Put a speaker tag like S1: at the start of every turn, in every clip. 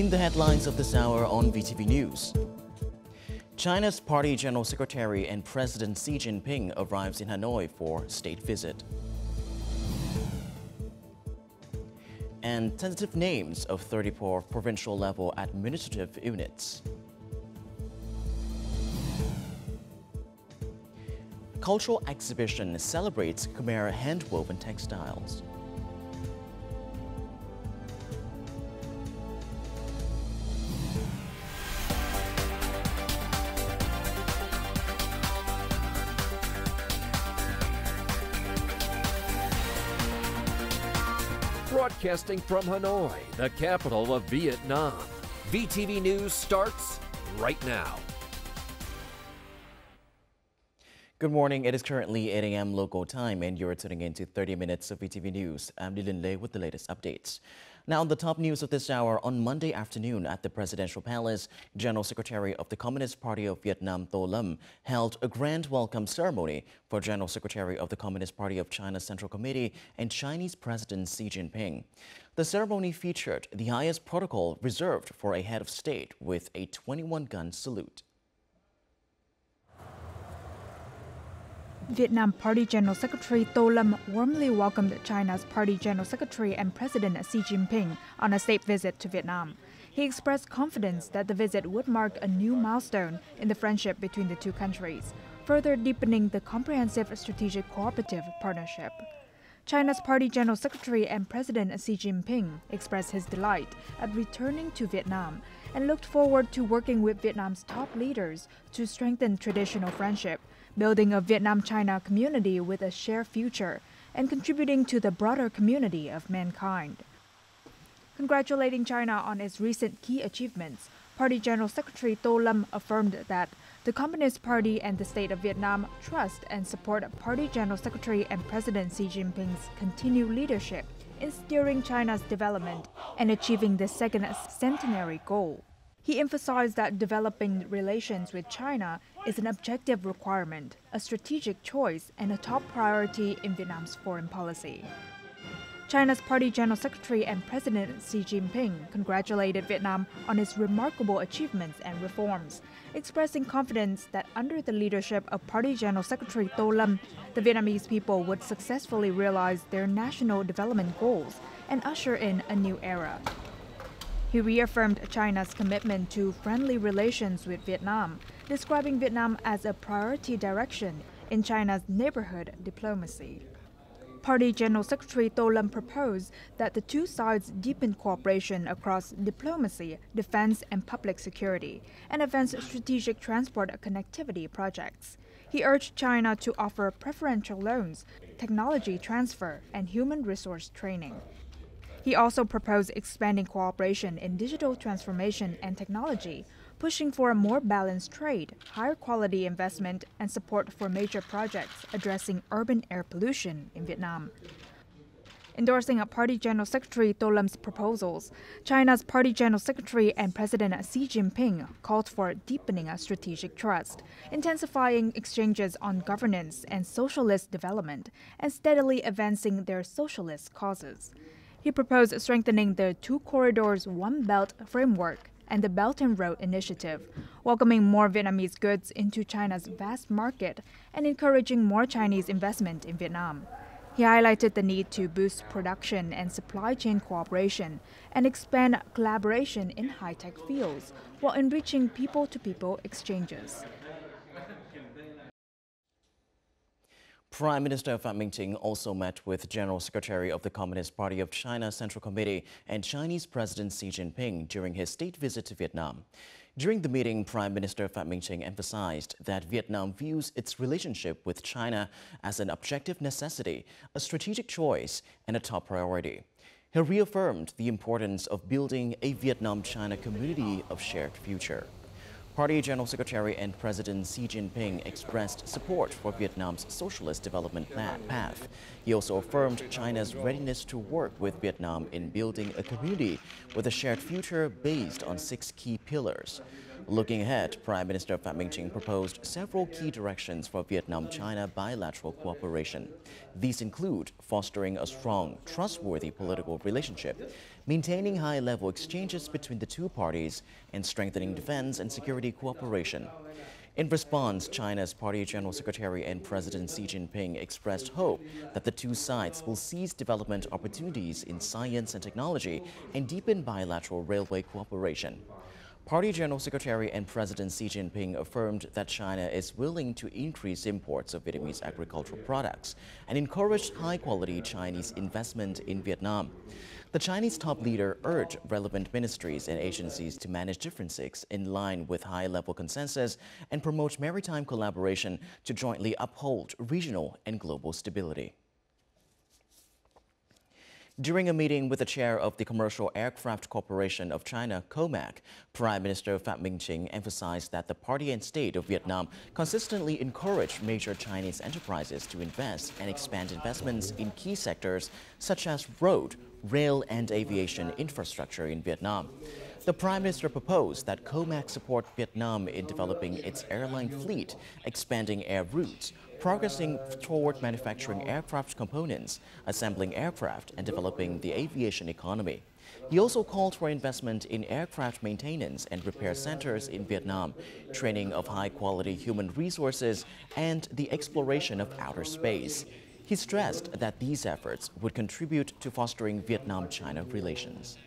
S1: In the headlines of this hour on VTV News, China's Party General Secretary and President Xi Jinping arrives in Hanoi for state visit. And tentative names of 34 provincial-level administrative units. Cultural exhibition celebrates Khmer hand-woven textiles.
S2: Broadcasting from Hanoi, the capital of Vietnam. VTV News starts right now.
S1: Good morning. It is currently 8 a.m. local time, and you're tuning in to 30 minutes of VTV News. I'm Lilin Lei with the latest updates. Now, the top news of this hour on Monday afternoon at the Presidential Palace, General Secretary of the Communist Party of Vietnam, Tô Lâm, held a grand welcome ceremony for General Secretary of the Communist Party of China's Central Committee and Chinese President Xi Jinping. The ceremony featured the highest protocol reserved for a head of state with a 21-gun salute.
S3: Vietnam Party General Secretary Tô Lâm warmly welcomed China's Party General Secretary and President Xi Jinping on a state visit to Vietnam. He expressed confidence that the visit would mark a new milestone in the friendship between the two countries, further deepening the comprehensive strategic cooperative partnership. China's Party General Secretary and President Xi Jinping expressed his delight at returning to Vietnam and looked forward to working with Vietnam's top leaders to strengthen traditional friendship, building a Vietnam-China community with a shared future, and contributing to the broader community of mankind. Congratulating China on its recent key achievements, Party General Secretary Tô Lâm affirmed that the Communist Party and the State of Vietnam trust and support Party General Secretary and President Xi Jinping's continued leadership in steering China's development and achieving the second centenary goal. He emphasized that developing relations with China is an objective requirement, a strategic choice, and a top priority in Vietnam's foreign policy. China's Party General Secretary and President Xi Jinping congratulated Vietnam on its remarkable achievements and reforms, expressing confidence that under the leadership of Party General Secretary Tô Lâm, the Vietnamese people would successfully realize their national development goals and usher in a new era. He reaffirmed China's commitment to friendly relations with Vietnam, describing Vietnam as a priority direction in China's neighborhood diplomacy. Party General Secretary Tô Lâm proposed that the two sides deepen cooperation across diplomacy, defense, and public security, and advance strategic transport connectivity projects. He urged China to offer preferential loans, technology transfer, and human resource training. He also proposed expanding cooperation in digital transformation and technology, pushing for a more balanced trade, higher quality investment, and support for major projects addressing urban air pollution in Vietnam. Endorsing a Party General Secretary Tô Lâm proposals, China's Party General Secretary and President Xi Jinping called for deepening a strategic trust, intensifying exchanges on governance and socialist development, and steadily advancing their socialist causes. He proposed strengthening the Two Corridors, One Belt framework and the Belt and Road Initiative, welcoming more Vietnamese goods into China's vast market and encouraging more Chinese investment in Vietnam. He highlighted the need to boost production and supply chain cooperation and expand collaboration in high-tech fields while enriching people-to-people exchanges.
S1: Prime Minister Phie also met with General Secretary of the Communist Party of China's Central Committee and Chinese President Xi Jinping during his state visit to Vietnam. During the meeting, Prime Minister Phie emphasized that Vietnam views its relationship with China as an objective necessity, a strategic choice, and a top priority. He reaffirmed the importance of building a Vietnam-China community of shared future. Party General Secretary and President Xi Jinping expressed support for Vietnam's socialist development path. He also affirmed China's readiness to work with Vietnam in building a community with a shared future based on 6 key pillars. Looking ahead, Prime Minister Pham Minh Chinh proposed several key directions for Vietnam-China bilateral cooperation. These include fostering a strong, trustworthy political relationship, maintaining high-level exchanges between the two parties, and strengthening defense and security cooperation. In response, China's Party General Secretary and President Xi Jinping expressed hope that the two sides will seize development opportunities in science and technology and deepen bilateral railway cooperation. Party General Secretary and President Xi Jinping affirmed that China is willing to increase imports of Vietnamese agricultural products and encouraged high-quality Chinese investment in Vietnam. The Chinese top leader urged relevant ministries and agencies to manage differences in line with high-level consensus and promote maritime collaboration to jointly uphold regional and global stability. During a meeting with the chair of the Commercial Aircraft Corporation of China, COMAC, Prime Minister Pham Minh Chinh emphasized that the party and state of Vietnam consistently encourage major Chinese enterprises to invest and expand investments in key sectors such as road, rail and aviation infrastructure in Vietnam. The Prime Minister proposed that COMAC support Vietnam in developing its airline fleet, expanding air routes, progressing toward manufacturing aircraft components, assembling aircraft, and developing the aviation economy. He also called for investment in aircraft maintenance and repair centers in Vietnam, training of high-quality human resources, and the exploration of outer space. He stressed that these efforts would contribute to fostering Vietnam-China relations.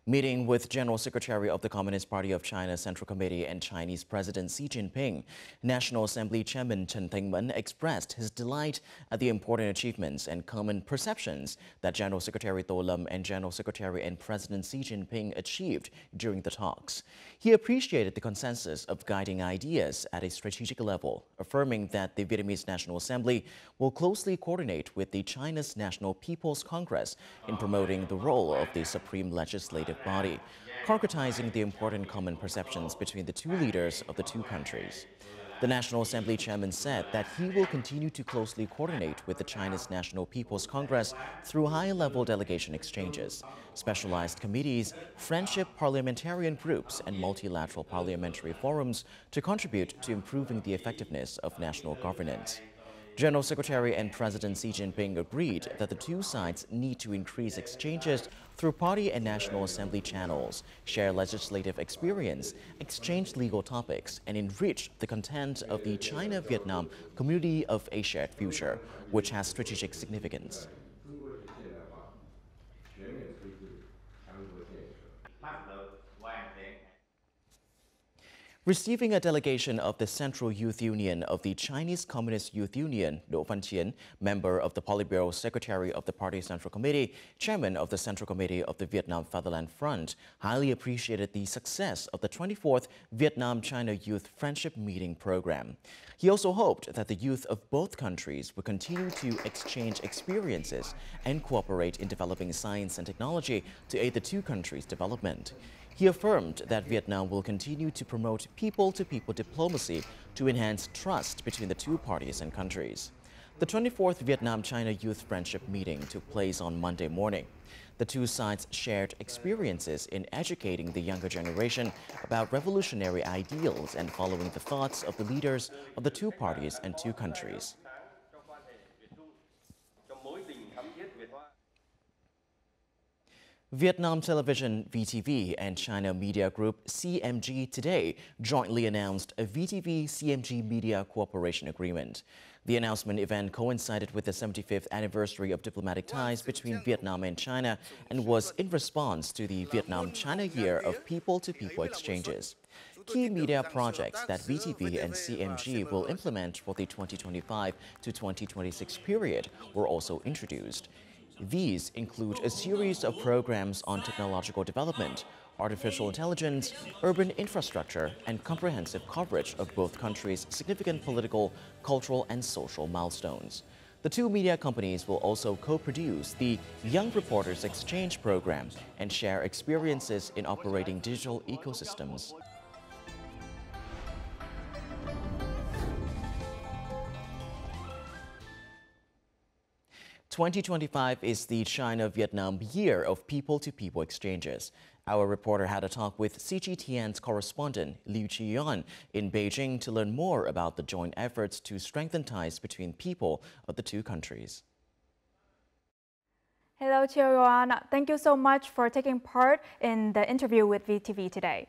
S1: Meeting with General Secretary of the Communist Party of China Central Committee and Chinese President Xi Jinping, National Assembly Chairman Chen Teng-min expressed his delight at the important achievements and common perceptions that General Secretary To Lâm and General Secretary and President Xi Jinping achieved during the talks. He appreciated the consensus of guiding ideas at a strategic level, affirming that the Vietnamese National Assembly will closely coordinate with the China's National People's Congress in promoting the role of the Supreme Legislative body, concretizing the important common perceptions between the two leaders of the two countries. The National Assembly chairman said that he will continue to closely coordinate with the China's National People's Congress through high-level delegation exchanges, specialized committees, friendship parliamentarian groups, and multilateral parliamentary forums to contribute to improving the effectiveness of national governance. General Secretary and President Xi Jinping agreed that the two sides need to increase exchanges through party and National Assembly channels, share legislative experience, exchange legal topics, and enrich the content of the China-Vietnam Community of a Shared Future, which has strategic significance. Receiving a delegation of the Central Youth Union of the Chinese Communist Youth Union, Đỗ Văn Chiến, member of the Politburo, Secretary of the Party Central Committee, Chairman of the Central Committee of the Vietnam Fatherland Front, highly appreciated the success of the 24th Vietnam-China Youth Friendship Meeting program. He also hoped that the youth of both countries would continue to exchange experiences and cooperate in developing science and technology to aid the two countries' development. He affirmed that Vietnam will continue to promote people-to-people diplomacy to enhance trust between the two parties and countries. The 24th Vietnam-China Youth Friendship Meeting took place on Monday morning. The two sides shared experiences in educating the younger generation about revolutionary ideals and following the thoughts of the leaders of the two parties and two countries. Vietnam Television VTV and China Media Group CMG today jointly announced a VTV-CMG Media Cooperation Agreement. The announcement event coincided with the 75th anniversary of diplomatic ties between Vietnam and China and was in response to the Vietnam-China Year of People-to-People Exchanges. Key media projects that VTV and CMG will implement for the 2025 to 2026 period were also introduced. These include a series of programs on technological development, artificial intelligence, urban infrastructure, and comprehensive coverage of both countries' significant political, cultural, and social milestones. The two media companies will also co-produce the Young Reporters Exchange program and share experiences in operating digital ecosystems. 2025 is the China-Vietnam Year of People-to-People Exchanges. Our reporter had a talk with CGTN's correspondent Liu Qiyuan in Beijing to learn more about the joint efforts to strengthen ties between people of the two countries.
S3: Hello, Qiyuan. Thank you so much for taking part in the interview with VTV today.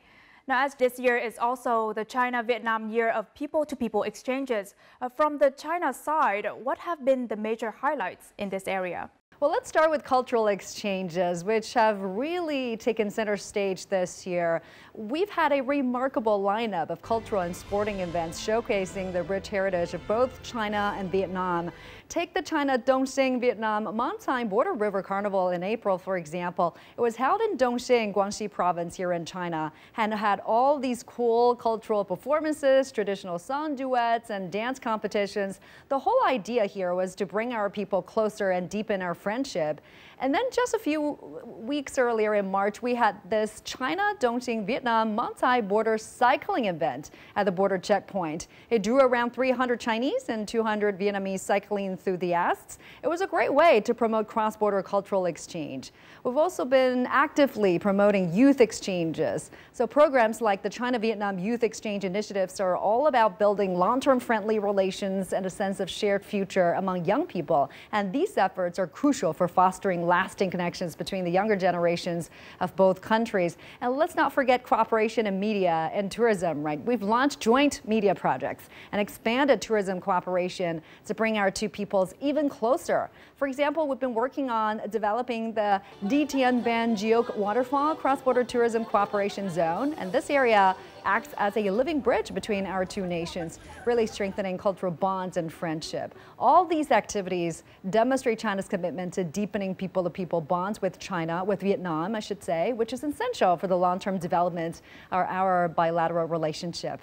S3: Now, as this year is also the China-Vietnam Year of People-to-People Exchanges, from the China side, what have been the major highlights in this area?
S4: Well, let's start with cultural exchanges, which have really taken center stage this year. We've had a remarkable lineup of cultural and sporting events showcasing the rich heritage of both China and Vietnam. Take the China-Dongxing Vietnam Montane Border River Carnival in April, for example. It was held in Dongxing, Guangxi Province here in China, and had all these cool cultural performances, traditional song duets, and dance competitions. The whole idea here was to bring our people closer and deepen our friendship. And then just a few weeks earlier in March, we had this China-Dongxing Vietnam Montane border cycling event at the border checkpoint. It drew around 300 Chinese and 200 Vietnamese cycling enthusiasts. It was a great way to promote cross-border cultural exchange. We've also been actively promoting youth exchanges. So programs like the China-Vietnam Youth Exchange Initiatives are all about building long-term friendly relations and a sense of shared future among young people. And these efforts are crucial for fostering lasting connections between the younger generations of both countries. And let's not forget cooperation in media and tourism, right? We've launched joint media projects and expanded tourism cooperation to bring our two peoples even closer. For example, we've been working on developing the Dien Ban Geoke Waterfall Cross-Border Tourism Cooperation Zone, and this area acts as a living bridge between our two nations, really strengthening cultural bonds and friendship. All these activities demonstrate China's commitment to deepening people-to-people bonds with China, with Vietnam, I should say, which is essential for the long-term development of our bilateral relationship.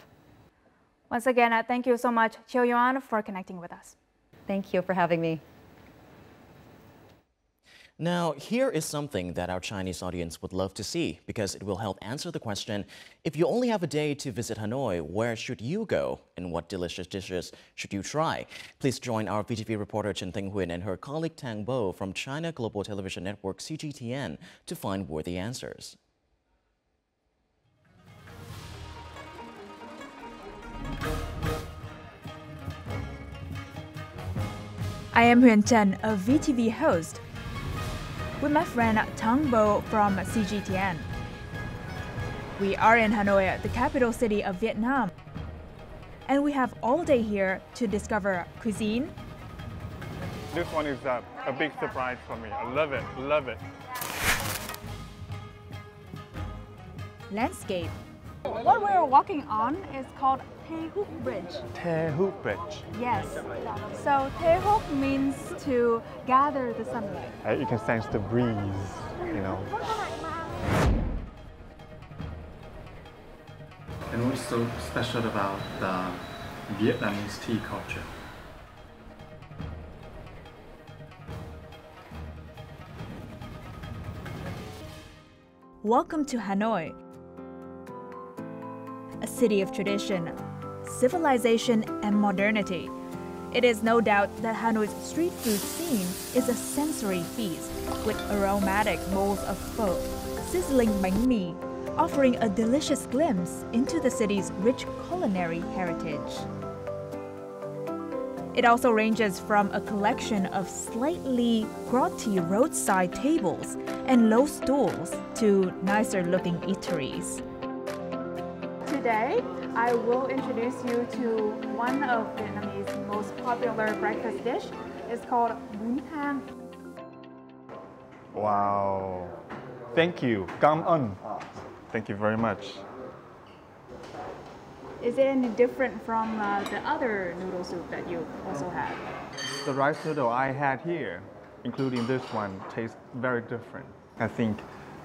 S3: Once again, thank you so much, Qiyuan, for connecting with us.
S4: Thank you for having me.
S1: Now, here is something that our Chinese audience would love to see because it will help answer the question, if you only have a day to visit Hanoi, where should you go and what delicious dishes should you try? Please join our VTV reporter Chen Ting-Huyen and her colleague Tang Bo from China Global Television Network CGTN to find worthy answers.
S3: I am Huyen Chen, a VTV host, with my friend Tang Bo from CGTN. We are in Hanoi, the capital city of Vietnam, and we have all day here to discover cuisine.
S5: This one is a big surprise for me. I love it, love it.
S3: Landscape. What we're walking on is called Thay Hook Bridge.
S5: Thay Hook Bridge.
S3: Yes. So Thay Hook means to gather the sunlight.
S5: You can sense the breeze, you know.
S6: And what's so special about the Vietnamese tea culture?
S3: Welcome to Hanoi, a city of tradition, civilization, and modernity. It is no doubt that Hanoi's street food scene is a sensory feast with aromatic bowls of pho, sizzling bánh mì, offering a delicious glimpse into the city's rich culinary heritage. It also ranges from a collection of slightly grotty roadside tables and low stools to nicer-looking eateries. Today, I will introduce you to one of Vietnamese most popular breakfast dish. It's called bún thang.
S5: Wow. Thank you. Cảm ơn. Thank you very much.
S3: Is it any different from the other noodle soup that you also had?
S5: The rice noodle I had here, including this one, tastes very different. I think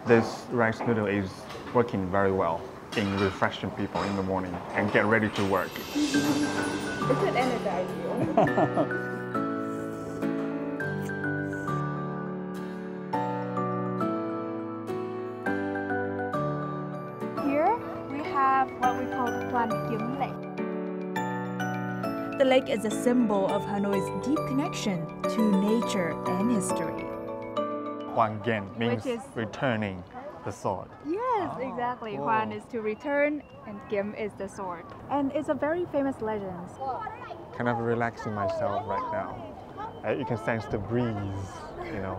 S5: this rice noodle is working very well in refreshing people in the morning and get ready to work.
S3: Is it energizing? Here we have what we call the plan kiếm lệ. The lake is a symbol of Hanoi's deep connection to nature and history.
S5: Huan Gen means
S3: Which is-
S5: returning the sword.
S3: Yes, exactly. Huan is to return and Gim is the sword. And it's a very famous legend.
S5: Kind of relaxing myself right now. You can sense the breeze, you know.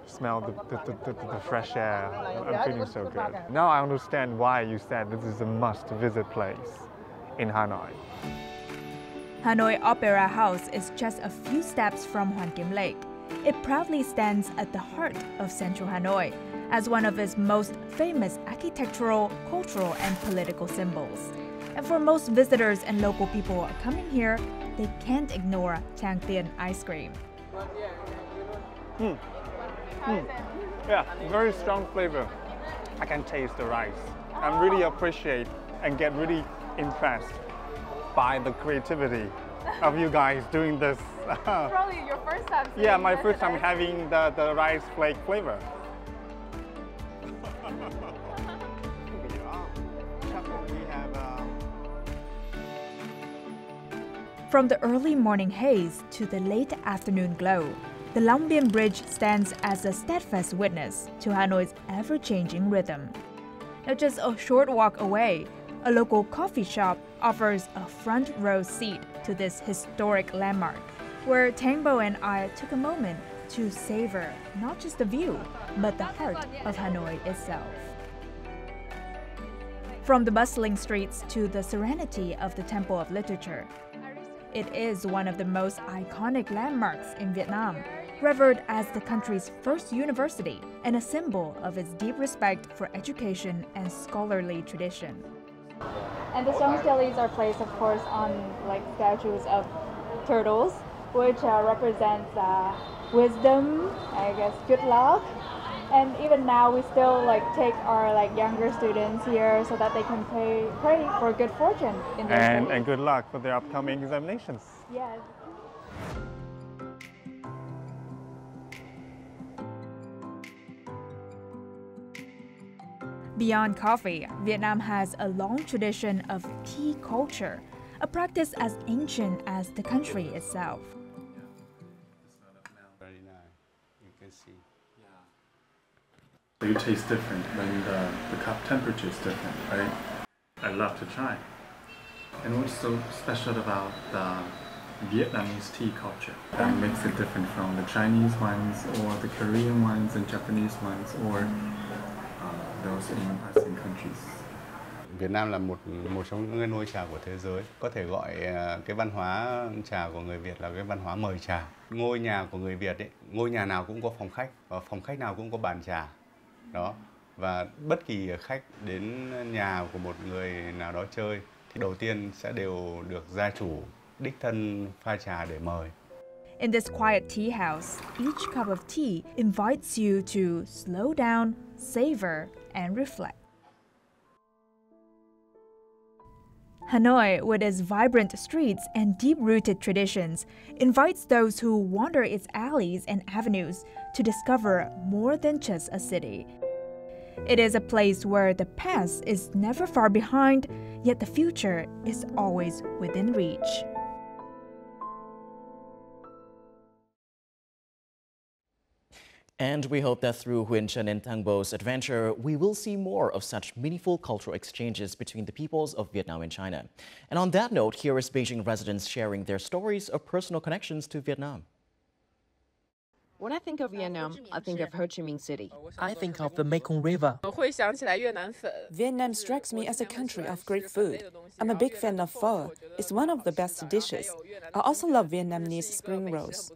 S5: Smell the fresh air. I'm feeling so good. Now I understand why you said this is a must-visit place in Hanoi.
S3: Hanoi Opera House is just a few steps from Huan Kim Lake. It proudly stands at the heart of central Hanoi as one of its most famous architectural, cultural, and political symbols. And for most visitors and local people coming here, they can't ignore Tang Tien ice cream.
S5: Yeah, very strong flavor. I can taste the rice. I really appreciate and get really impressed by the creativity of you guys doing this.
S3: Probably your first time.
S5: Yeah, my first time having the rice flake flavor.
S3: From the early morning haze to the late afternoon glow, the Long Bien Bridge stands as a steadfast witness to Hanoi's ever-changing rhythm. Now just a short walk away, a local coffee shop offers a front row seat to this historic landmark, where Tangbo and I took a moment to savor not just the view, but the heart of Hanoi itself. From the bustling streets to the serenity of the Temple of Literature, it is one of the most iconic landmarks in Vietnam, revered as the country's first university and a symbol of its deep respect for education and scholarly tradition. And the stone steles are placed, of course, on statues of turtles, which represents wisdom, I guess, good luck. And even now, we still take our younger students here so that they can pray for good fortune in their studies.
S5: And good luck for their upcoming examinations.
S3: Yes. Beyond coffee, Vietnam has a long tradition of tea culture, a practice as ancient as the country itself.
S7: Very nice. You can see.
S6: So you taste different when the cup temperature is different, right? I love to try. And what's so special about the Vietnamese tea culture that makes it different from the Chinese ones or the Korean ones and Japanese ones or those in ASEAN countries?
S7: Việt Nam là một trong những ngôi trà của thế giới. Có thể gọi cái văn hóa trà của người Việt là cái văn hóa mời trà. Ngôi nhà của người Việt ấy, ngôi nhà nào cũng có phòng khách và phòng khách nào cũng có bàn trà. Đó. Và bất kỳ khách đến nhà của một người nào đó chơi thì đầu tiên sẽ đều được gia chủ đích thân pha trà để mời.
S3: In this quiet tea house, each cup of tea invites you to slow down, savor, and reflect. Hanoi, with its vibrant streets and deep-rooted traditions, invites those who wander its alleys and avenues to discover more than just a city. It is a place where the past is never far behind, yet the future is always within reach.
S1: And we hope that through Huyen Chen and Thang Bo's adventure, we will see more of such meaningful cultural exchanges between the peoples of Vietnam and China. And on that note, here is Beijing residents sharing their stories of personal connections to Vietnam.
S8: When I think of Vietnam, I think of Ho Chi Minh City.
S9: I think of the Mekong River.
S10: Vietnam strikes me as a country of great food. I'm a big fan of pho. It's one of the best dishes. I also love Vietnamese spring rolls.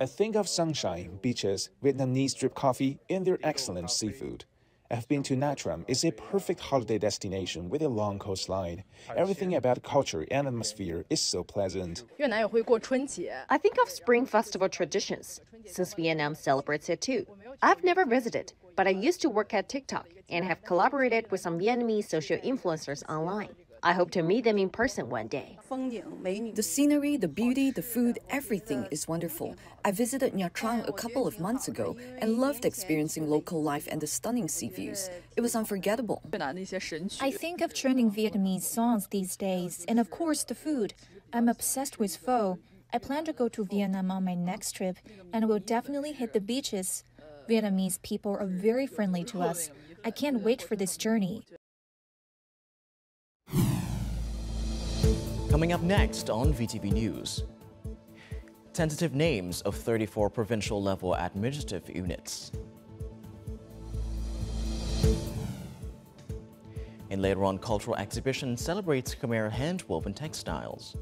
S11: I think of sunshine, beaches, Vietnamese drip coffee, and their excellent seafood. I've been to Nha Tram. It's a perfect holiday destination with a long coastline. Everything about culture and atmosphere is so pleasant.
S8: I think of Spring Festival traditions, since Vietnam celebrates it too. I've never visited, but I used to work at TikTok and have collaborated with some Vietnamese social influencers online. I hope to meet them in person one day.
S12: The scenery, the beauty, the food, everything is wonderful. I visited Nha Trang a couple of months ago and loved experiencing local life and the stunning sea views. It was unforgettable.
S3: I think of trending Vietnamese songs these days, and of course the food. I'm obsessed with pho. I plan to go to Vietnam on my next trip, and will definitely hit the beaches. Vietnamese people are very friendly to us. I can't wait for this journey.
S1: Coming up next on VTV News. Tentative names of 34 provincial-level administrative units. And later on, cultural exhibition celebrates Khmer hand-woven textiles.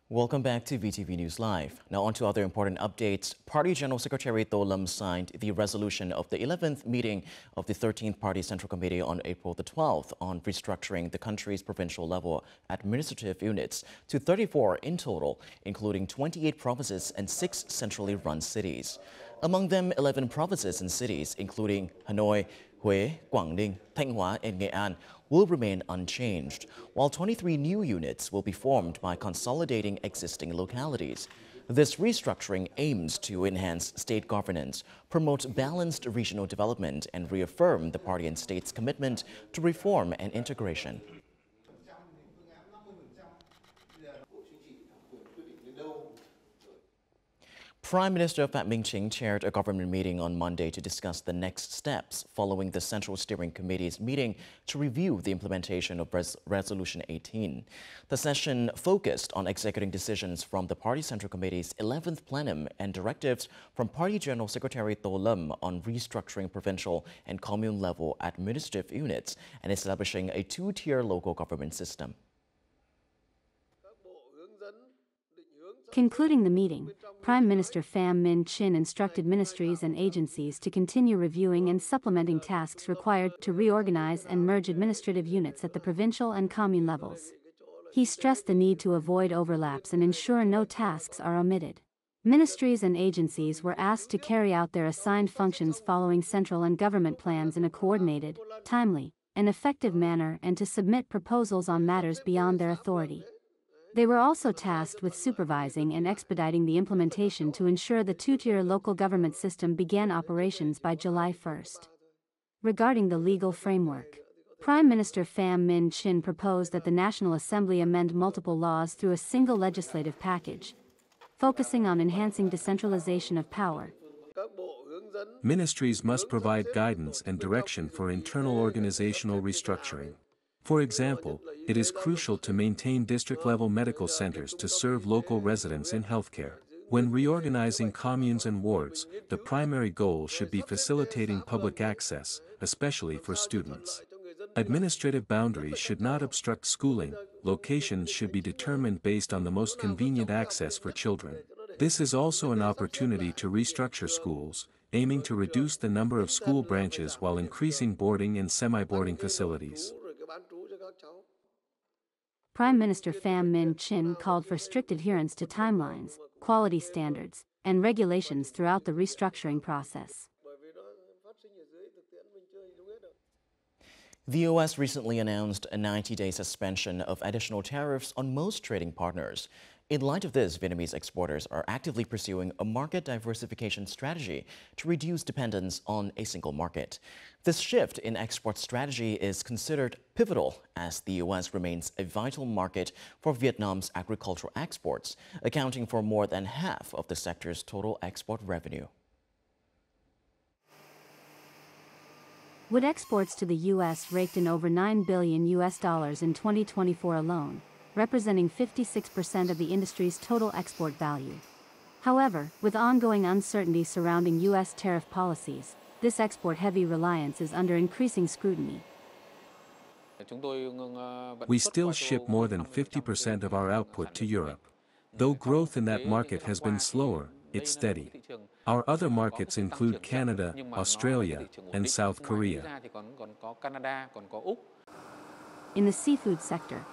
S1: Welcome back to VTV News Live. Now on to other important updates. Party General Secretary Theo signed the resolution of the 11th meeting of the 13th Party Central Committee on April the 12th on restructuring the country's provincial-level administrative units to 34 in total, including 28 provinces and 6 centrally run cities. Among them, 11 provinces and cities, including Hanoi, Hue, Quảng Ninh, Thanh Hóa, and Nghệ An, will remain unchanged, while 23 new units will be formed by consolidating existing localities. This restructuring aims to enhance state governance, promote balanced regional development, and reaffirm the party and state's commitment to reform and integration. Prime Minister Phie chaired a government meeting on Monday to discuss the next steps following the Central Steering Committee's meeting to review the implementation of Resolution 18. The session focused on executing decisions from the Party Central Committee's 11th plenum and directives from Party General Secretary Theo on restructuring provincial and commune-level administrative units and establishing a two-tier local government system.
S13: Concluding the meeting, Prime Minister Pham Minh Chinh instructed ministries and agencies to continue reviewing and supplementing tasks required to reorganize and merge administrative units at the provincial and commune levels. He stressed the need to avoid overlaps and ensure no tasks are omitted. Ministries and agencies were asked to carry out their assigned functions following central and government plans in a coordinated, timely, and effective manner and to submit proposals on matters beyond their authority. They were also tasked with supervising and expediting the implementation to ensure the two-tier local government system began operations by July 1st. Regarding the legal framework, Prime Minister Pham Minh Chinh proposed that the National Assembly amend multiple laws through a single legislative package, focusing on enhancing decentralization of power.
S14: Ministries must provide guidance and direction for internal organizational restructuring. For example, it is crucial to maintain district-level medical centers to serve local residents in healthcare. When reorganizing communes and wards, the primary goal should be facilitating public access, especially for students. Administrative boundaries should not obstruct schooling, locations should be determined based on the most convenient access for children. This is also an opportunity to restructure schools, aiming to reduce the number of school branches while increasing boarding and semi-boarding facilities.
S13: Prime Minister Pham Minh Chinh called for strict adherence to timelines, quality standards, and regulations throughout the restructuring process.
S1: The U.S. recently announced a 90-day suspension of additional tariffs on most trading partners. In light of this, Vietnamese exporters are actively pursuing a market diversification strategy to reduce dependence on a single market. This shift in export strategy is considered pivotal as the U.S. remains a vital market for Vietnam's agricultural exports, accounting for more than half of the sector's total export revenue.
S13: Wood exports to the U.S. raked in over $9 billion in 2024 alone, representing 56% of the industry's total export value. However, with ongoing uncertainty surrounding U.S. tariff policies, this export-heavy reliance is under increasing scrutiny.
S14: We still ship more than 50% of our output to Europe. Though growth in that market has been slower, it's steady. Our other markets include Canada, Australia, and South Korea.
S13: In the seafood sector,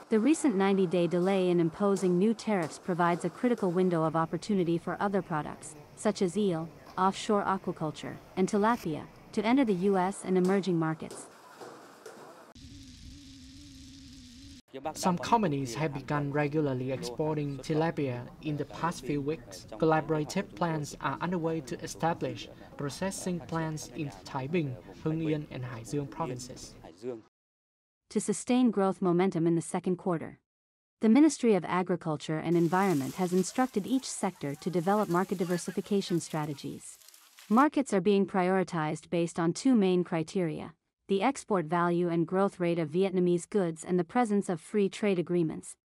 S13: the recent 90-day delay in imposing new tariffs provides a critical window of opportunity for other products, such as eel, offshore aquaculture, and tilapia, to enter the U.S. and emerging markets.
S9: Some companies have begun regularly exporting tilapia in the past few weeks. Collaborative plans are underway to establish processing plants in Taiping, Hưng-Yên, and Haizuong provinces.
S13: To sustain growth momentum in the second quarter, the Ministry of Agriculture and Environment has instructed each sector to develop market diversification strategies. Markets are being prioritized based on two main criteria: the export value and growth rate of Vietnamese goods and the presence of free trade agreements.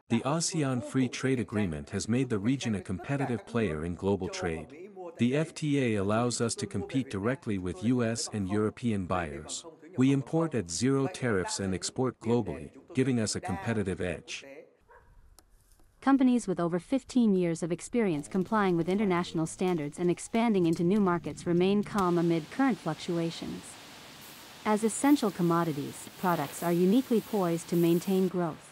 S14: The ASEAN Free Trade Agreement has made the region a competitive player in global trade. The FTA allows us to compete directly with US and European buyers. We import at zero tariffs and export globally, giving us a competitive edge.
S13: Companies with over 15 years of experience complying with international standards and expanding into new markets remain calm amid current fluctuations. As essential commodities, products are uniquely poised to maintain growth.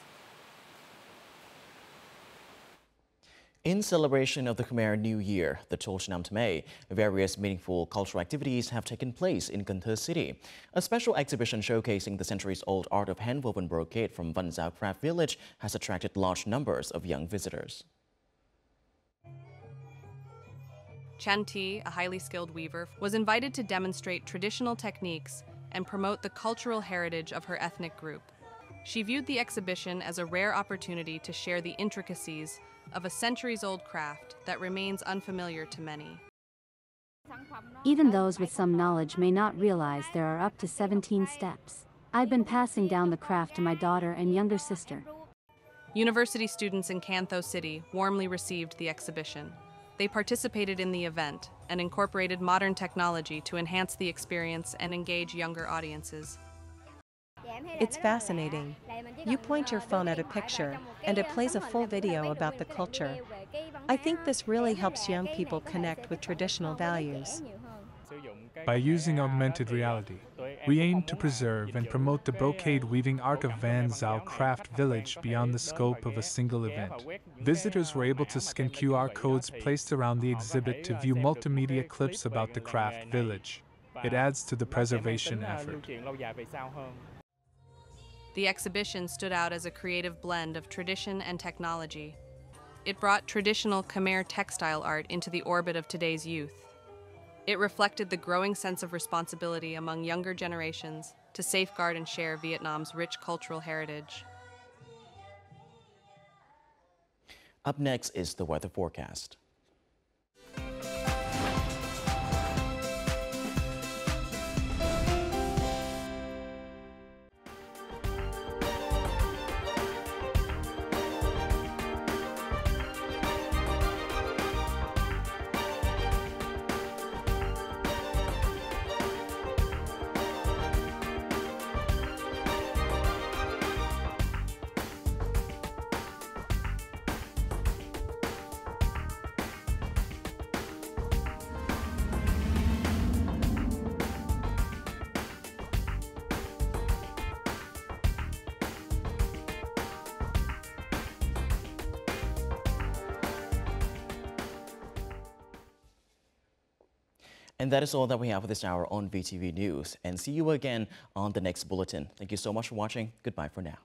S1: In celebration of the Khmer New Year, the Chol Nam Thmay, various meaningful cultural activities have taken place in Cần Thơ City. A special exhibition showcasing the centuries-old art of handwoven brocade from Van Giao Craft Village has attracted large numbers of young visitors.
S15: Chen Ti, a highly skilled weaver, was invited to demonstrate traditional techniques and promote the cultural heritage of her ethnic group. She viewed the exhibition as a rare opportunity to share the intricacies of a centuries-old craft that remains unfamiliar to many.
S13: Even those with some knowledge may not realize there are up to 17 steps. I've been passing down the craft to my daughter and younger sister.
S15: University students in Can Tho City warmly received the exhibition. They participated in the event and incorporated modern technology to enhance the experience and engage younger audiences.
S16: It's fascinating. You point your phone at a picture, and it plays a full video about the culture. I think this really helps young people connect with traditional values.
S17: By using augmented reality, we aim to preserve and promote the brocade weaving art of Van Giao Craft Village beyond the scope of a single event. Visitors were able to scan QR codes placed around the exhibit to view multimedia clips about the craft village. It adds to the preservation effort.
S15: The exhibition stood out as a creative blend of tradition and technology. It brought traditional Khmer textile art into the orbit of today's youth. It reflected the growing sense of responsibility among younger generations to safeguard and share Vietnam's rich cultural heritage.
S1: Up next is the weather forecast. And that is all that we have for this hour on VTV News. And see you again on the next bulletin. Thank you so much for watching. Goodbye for now.